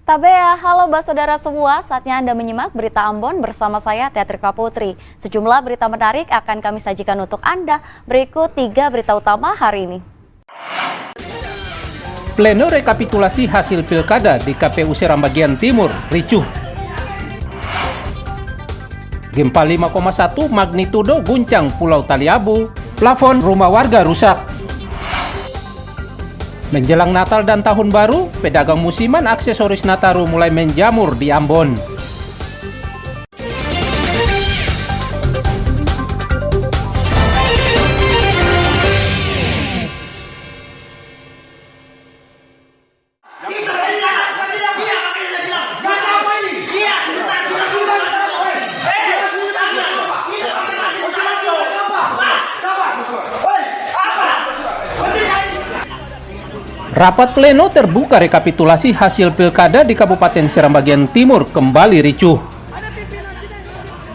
Tabea, halo saudara semua, saatnya Anda menyimak berita Ambon bersama saya Teatrika Putri. Sejumlah berita menarik akan kami sajikan untuk Anda. Berikut 3 berita utama hari ini. Pleno rekapitulasi hasil pilkada di KPU Seram bagian Timur ricuh. Gempa 5,1 magnitudo guncang Pulau Taliabu, plafon rumah warga rusak. Menjelang Natal dan Tahun Baru, pedagang musiman aksesoris Nataru mulai menjamur di Ambon. Rapat pleno terbuka rekapitulasi hasil pilkada di Kabupaten Seram bagian Timur kembali ricuh.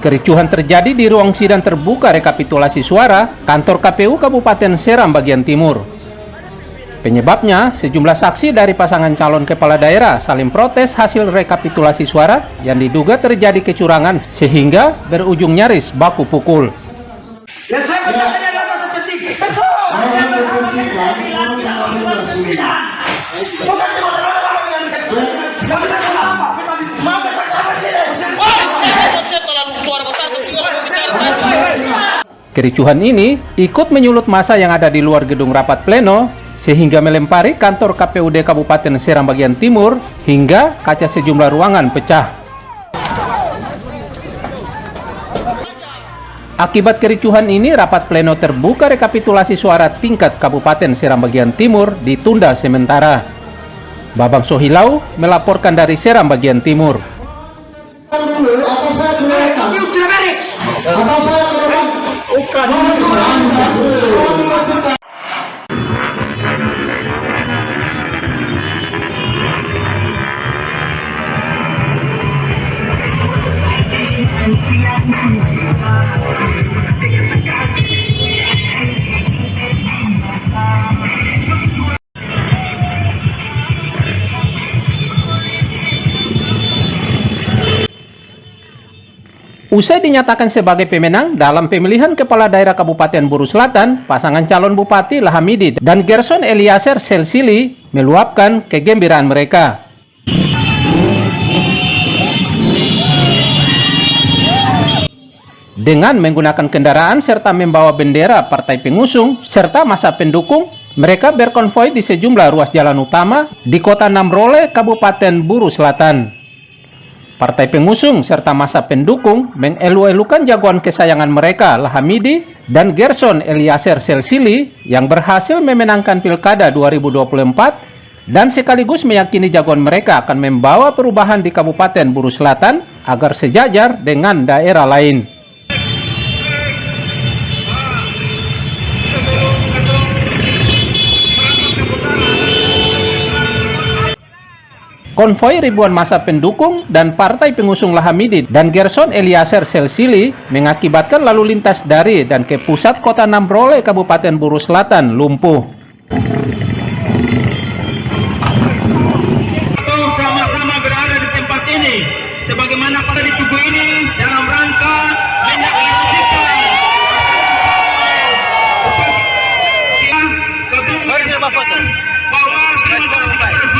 Kericuhan terjadi di ruang sidang terbuka rekapitulasi suara kantor KPU Kabupaten Seram bagian Timur. Penyebabnya, sejumlah saksi dari pasangan calon kepala daerah saling protes hasil rekapitulasi suara yang diduga terjadi kecurangan sehingga berujung nyaris baku pukul. Kericuhan ini ikut menyulut massa yang ada di luar gedung rapat pleno sehingga melempari kantor KPUD Kabupaten Seram bagian Timur hingga kaca sejumlah ruangan pecah. Akibat kericuhan ini, rapat pleno terbuka rekapitulasi suara tingkat Kabupaten Seram bagian Timur ditunda sementara. Babang Sohilau melaporkan dari Seram bagian Timur. Usai dinyatakan sebagai pemenang dalam pemilihan Kepala Daerah Kabupaten Buru Selatan, pasangan calon Bupati Lahamidi dan Gerson Eliezer Selsili meluapkan kegembiraan mereka. Dengan menggunakan kendaraan serta membawa bendera partai pengusung serta massa pendukung, mereka berkonvoi di sejumlah ruas jalan utama di Kota Namrole, Kabupaten Buru Selatan. Partai pengusung serta massa pendukung mengelu-elukan jagoan kesayangan mereka Lahamidi dan Gerson Eliezer Selsili yang berhasil memenangkan Pilkada 2024 dan sekaligus meyakini jagoan mereka akan membawa perubahan di Kabupaten Buru Selatan agar sejajar dengan daerah lain. Konvoi ribuan massa pendukung dan partai pengusung Lahamidi dan Gerson Eliezer Selsili mengakibatkan lalu lintas dari dan ke pusat kota Namrole, Kabupaten Buru Selatan lumpuh. Sama-sama berada di tempat ini, sebagaimana pada di tugu ini dalam rangka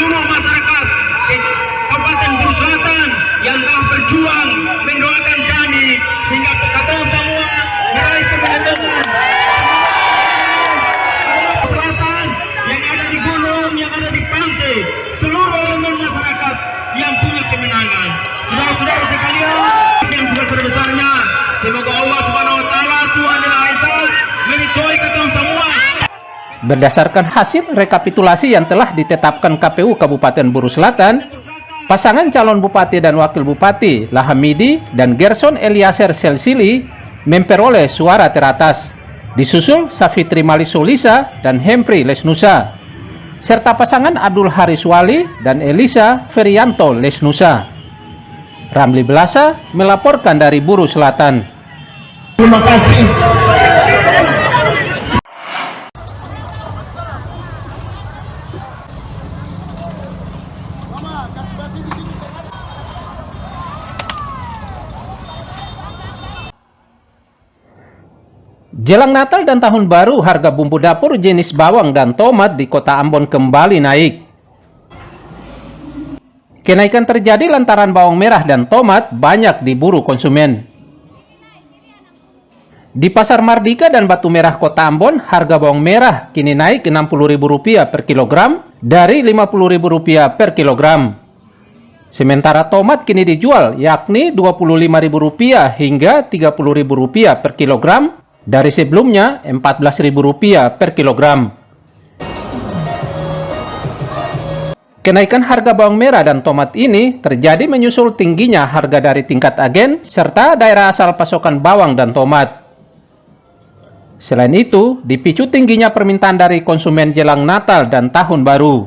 seluruh masyarakat Kabupaten Buru Selatan yang telah berjuang mendoakan kami hingga kita semua meraih kemenangan. Selatan yang ada di gunung, yang ada di pantai, seluruh elemen masyarakat yang punya kemenangan. Saudara-saudara sekalian, yang sebesar-besarnya, semoga Allah Subhanahu Wa Taala Tuhan yang Maha Esa meridhoi kita semua. Berdasarkan hasil rekapitulasi yang telah ditetapkan KPU Kabupaten Buru Selatan, pasangan calon Bupati dan Wakil Bupati Lahamidi dan Gerson Eliezer Selsili memperoleh suara teratas, disusul Safitri Malisolisa dan Hempri Lesnusa, serta pasangan Abdul Haris Wali dan Elisa Ferianto Lesnusa. Ramli Belasa melaporkan dari Buru Selatan. Terima kasih. Jelang Natal dan Tahun Baru, harga bumbu dapur jenis bawang dan tomat di kota Ambon kembali naik. Kenaikan terjadi lantaran bawang merah dan tomat banyak diburu konsumen. Di Pasar Mardika dan Batu Merah Kota Ambon, harga bawang merah kini naik Rp60.000 per kilogram dari Rp50.000 per kilogram. Sementara tomat kini dijual yakni Rp25.000 hingga Rp30.000 per kilogram dari sebelumnya Rp14.000 per kilogram. Kenaikan harga bawang merah dan tomat ini terjadi menyusul tingginya harga dari tingkat agen serta daerah asal pasokan bawang dan tomat. Selain itu, dipicu tingginya permintaan dari konsumen jelang Natal dan Tahun Baru.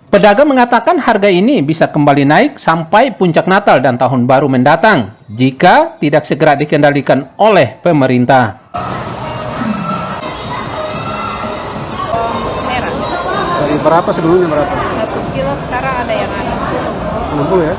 Pedagang mengatakan harga ini bisa kembali naik sampai puncak Natal dan Tahun Baru mendatang jika tidak segera dikendalikan oleh pemerintah. Dari berapa sebelumnya berapa? 1 kilo sekarang ada yang 60 ya?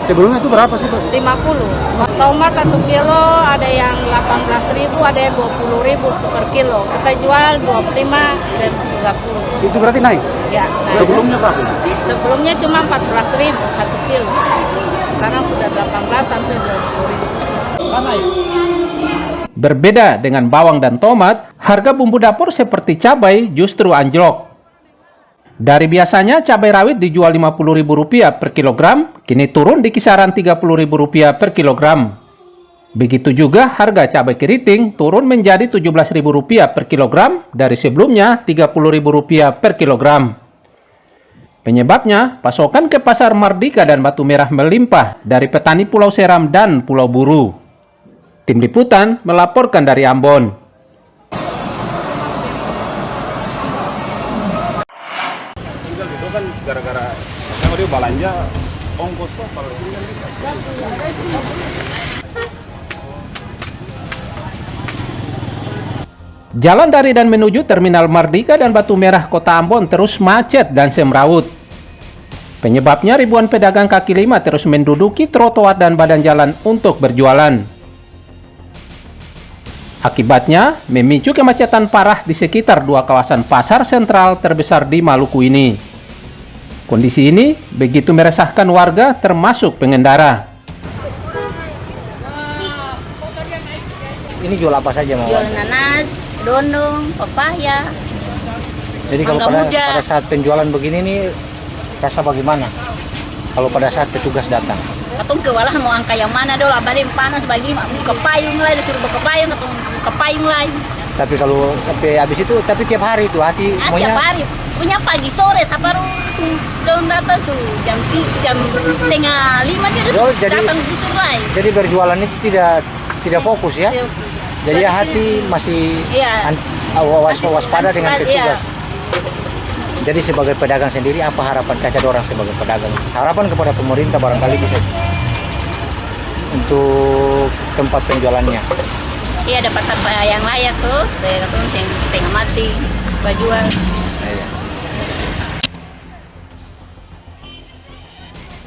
Sebelumnya itu berapa sih, Pak? 50. Tomat 1 kilo ada yang 18.000, ada yang 20.000 per kilo. Kita jual 25 dan 30. Itu berarti naik? Ya, naik. Sebelumnya berapa? Sebelumnya cuma 14.000 1 kilo. Sekarang sudah 18 sampai 20.000. Berbeda dengan bawang dan tomat, harga bumbu dapur seperti cabai justru anjlok. Dari biasanya cabai rawit dijual Rp50.000 per kilogram, kini turun di kisaran Rp30.000 per kilogram. Begitu juga harga cabai keriting turun menjadi Rp17.000 per kilogram dari sebelumnya Rp30.000 per kilogram. Penyebabnya, pasokan ke Pasar Mardika dan Batu Merah melimpah dari petani Pulau Seram dan Pulau Buru. Tim Liputan melaporkan dari Ambon. Itu kan gara-gara kalau dia belanja ongkos kok kalau ini kan Jalan dari dan menuju Terminal Mardika dan Batu Merah Kota Ambon terus macet dan semrawut. Penyebabnya ribuan pedagang kaki lima terus menduduki trotoar dan badan jalan untuk berjualan. Akibatnya, memicu kemacetan parah di sekitar dua kawasan pasar sentral terbesar di Maluku ini. Kondisi ini begitu meresahkan warga termasuk pengendara. Ini jual apa saja, Mawar? Jual nanas, dondong, pepaya. Jadi kalau mangga muda. pada saat penjualan begini nih rasa bagaimana? Kalau pada saat petugas datang? Katong kewalahan mau angka yang mana dulu, abadin panas bagi ke payung lah, disuruh ke payung, katong ke payung lah. Tapi kalau sampai habis itu, tapi tiap hari itu hati Tiap maunya hari, punya pagi sore, saparu daun datang jam 4:30 dia Oh, datang busur lah. jadi berjualan itu tidak fokus ya. Jadi hati masih Iya. waspada dengan Iya. petugas. Jadi sebagai pedagang sendiri apa harapan Cacat orang sebagai pedagang? Harapan kepada pemerintah barangkali bisa untuk tempat penjualannya. Iya, dapat apa yang layak terus, dari katong yang setengah mati, bajuan. Iya.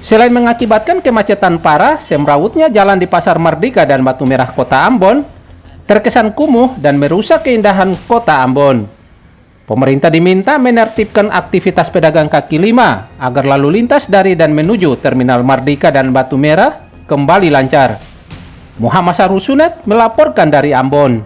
Selain mengakibatkan kemacetan parah, semrawutnya jalan di Pasar Mardika dan Batu Merah Kota Ambon terkesan kumuh dan merusak keindahan Kota Ambon. Pemerintah diminta menertibkan aktivitas pedagang kaki lima agar lalu lintas dari dan menuju Terminal Mardika dan Batu Merah kembali lancar. Muhammad Sarusunet melaporkan dari Ambon.